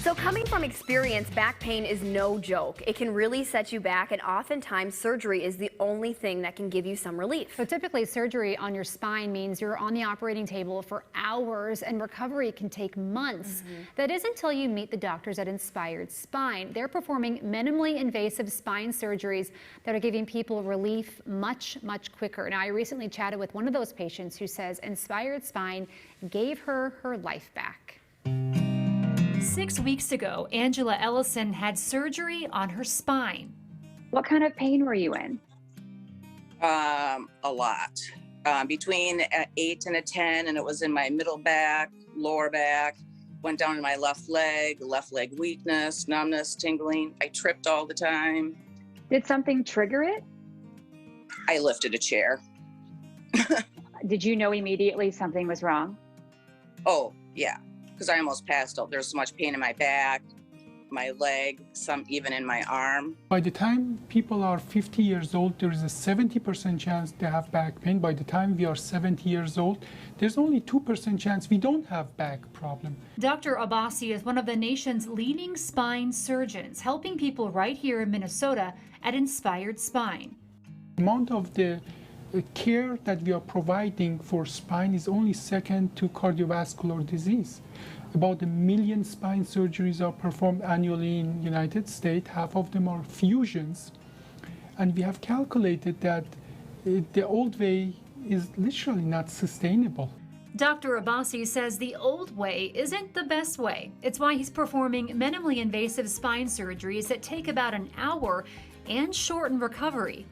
So coming from experience, back pain is no joke. It can really set you back, and oftentimes surgery is the only thing that can give you some relief. So typically surgery on your spine means you're on the operating table for hours, and recovery can take months. That is until you meet the doctors at Inspired Spine. They're performing minimally invasive spine surgeries that are giving people relief much quicker. Now, I recently chatted with one of those patients who says Inspired Spine gave her life back. 6 weeks ago, Angela Ellison had surgery on her spine. What kind of pain were you in? A lot. Between an 8 and a 10, and it was in my middle back, lower back, went down to my left leg weakness, numbness, tingling. I tripped all the time. Did something trigger it? I lifted a chair. Did you know immediately something was wrong? Oh, yeah, because I almost passed out. There's so much pain in my back, my leg, some even in my arm. By the time people are 50 years old, there is a 70% chance they have back pain. By the time we are 70 years old, there's only 2% chance we don't have back problem. Dr. Abbasi is one of the nation's leading spine surgeons, helping people right here in Minnesota at Inspired Spine. The amount of the care that we are providing for spine is only second to cardiovascular disease. About 1 million spine surgeries are performed annually in the United States. Half of them are fusions. And we have calculated that the old way is literally not sustainable. Dr. Abbasi says the old way isn't the best way. It's why he's performing minimally invasive spine surgeries that take about an hour and shorten recovery.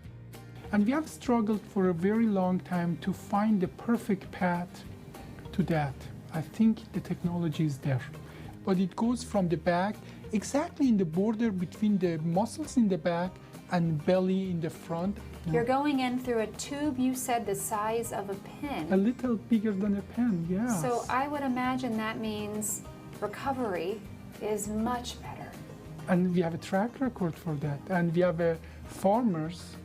And we have struggled for a very long time to find the perfect path to that. I think the technology is there. But it goes from the back, exactly in the border between the muscles in the back and belly in the front. You're going in through a tube, you said, the size of a pin. A little bigger than a pen, yeah. So I would imagine that means recovery is much better. And we have a track record for that. And we have farmers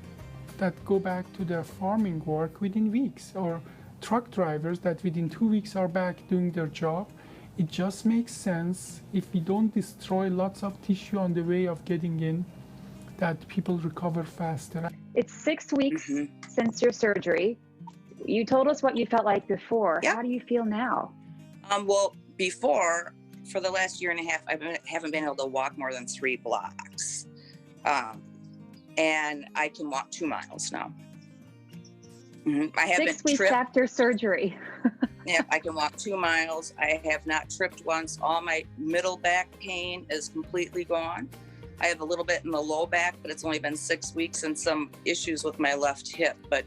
that go back to their farming work within weeks, or truck drivers that within 2 weeks are back doing their job. It just makes sense, if we don't destroy lots of tissue on the way of getting in, that people recover faster. It's 6 weeks since your surgery. You told us what you felt like before. Yeah. How do you feel now? Well, before, for the last year and a half, I haven't been able to walk more than 3 blocks. And I can walk 2 miles now. I haven't 6 weeks tripped. after surgery. Yeah, I can walk 2 miles. I have not tripped once. All my middle back pain is completely gone. I have a little bit in the low back, but it's only been 6 weeks, and some issues with my left hip. But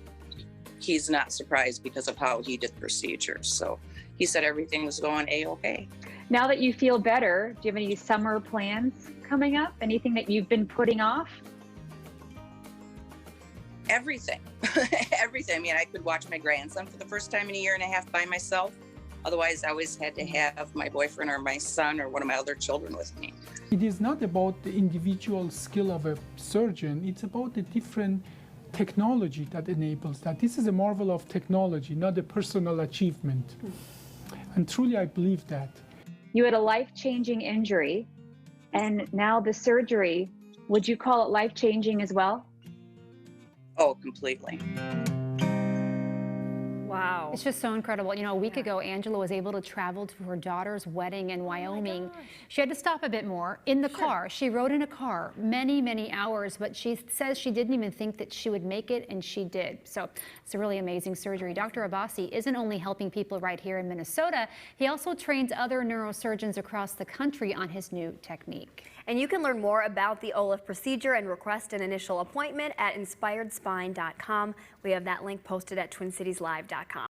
he's not surprised because of how he did procedures. So he said everything was going A-okay. Now that you feel better, do you have any summer plans coming up? Anything that you've been putting off? Everything. Everything. I mean, I could watch my grandson for the first time in a year and a half by myself. Otherwise, I always had to have my boyfriend or my son or one of my other children with me. It is not about the individual skill of a surgeon. It's about the different technology that enables that. This is a marvel of technology, not a personal achievement. And truly, I believe that. You had a life-changing injury, and now the surgery, would you call it life-changing as well? Oh, completely. Wow. It's just so incredible. You know, a week ago, Angela was able to travel to her daughter's wedding in Wyoming. She had to stop a bit more in the car. She rode in a car many hours, but she says she didn't even think that she would make it, and she did. So it's a really amazing surgery. Dr. Abbasi isn't only helping people right here in Minnesota, he also trains other neurosurgeons across the country on his new technique. And you can learn more about the OLLIF procedure and request an initial appointment at inspiredspine.com. We have that link posted at twincitieslive.com.